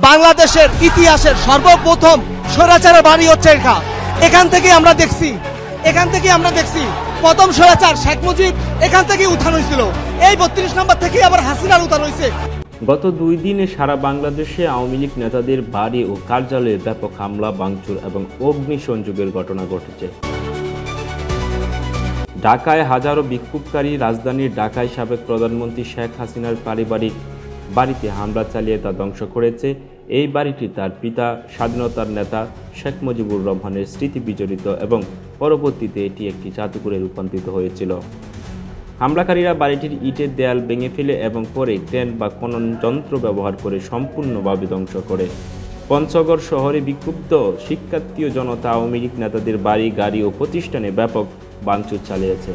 বাংলাদেশের ইতিহাসের সর্বপ্রথম স্বৈরাচারের বাড়ি হচ্ছে এখান থেকে আমরা দেখছি প্রথম স্বৈরাচার শেখ মুজিব এখান থেকে উত্থান হয়েছিল। এই ৩২ নম্বর থেকে আবার হাসিনার উত্থান হয়েছে। গত 2 দিনে সারা বাংলাদেশে আওয়ামী লীগ নেতাদের বাড়ি ও কার্যালয়ে ব্যাপক হামলা, ভাঙচুর এবং অগ্নিসংযোগের ঘটনা ঘটেছে। ঢাকায় হাজারো বিক্ষোভকারী রাজধানীর ঢাকায় সাবেক প্রধানমন্ত্রী শেখ হাসিনার পারিবারিক বাড়িতে হামলা চালিয়ে তা ধ্বংস করেছে। এই বাড়িটি তার পিতা স্বাধীনতার নেতা শেখ মুজিবুর রহমানের স্মৃতি বিজড়িত এবং পরবর্তীতে এটি একটি জাদুঘরে রূপান্তরিত হয়েছিল। হামলাকারীরা বাড়িটির ইটের দেয়াল ভেঙে ফেলে এবং পরে ক্রেন বা খনন যন্ত্র ব্যবহার করে সম্পূর্ণভাবে ধ্বংস করে। পঞ্চগড় শহরে বিক্ষুব্ধ শিক্ষার্থী জনতা আওয়ামী লীগ নেতাদের বাড়ি, গাড়ি ও প্রতিষ্ঠানে ব্যাপক ভাঙচুর চালিয়েছে।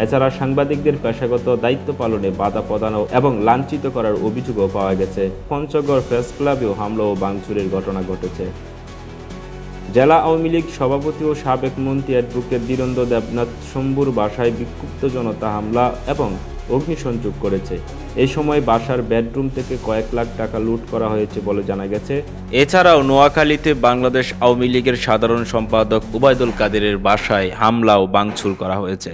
এছাড়া সাংবাদিকদের পেশাগত দায়িত্ব পালনে বাধা প্রদান এবং লাঞ্ছিত করার অভিযোগও পাওয়া গেছে। পঞ্চগড় প্রেস ক্লাবেও হামলা ও ভাঙচুরের ঘটনা ঘটেছে। জেলা আওয়ামী লীগ সভাপতি ও সাবেক মন্ত্রী অ্যাডভোকেট বীরেন্দ্র দেবনাথ শম্ভুর বাসায় বিক্ষুব্ধ জনতা হামলা এবং অগ্নিসংযোগ করেছে। এই সময় বাসার বেডরুম থেকে কয়েক লাখ টাকা লুট করা হয়েছে বলে জানা গেছে। এছাড়াও নোয়াখালীতে বাংলাদেশ আওয়ামী লীগের সাধারণ সম্পাদক ওবায়দুল কাদেরের বাসায় হামলা ও ভাঙচুর করা হয়েছে।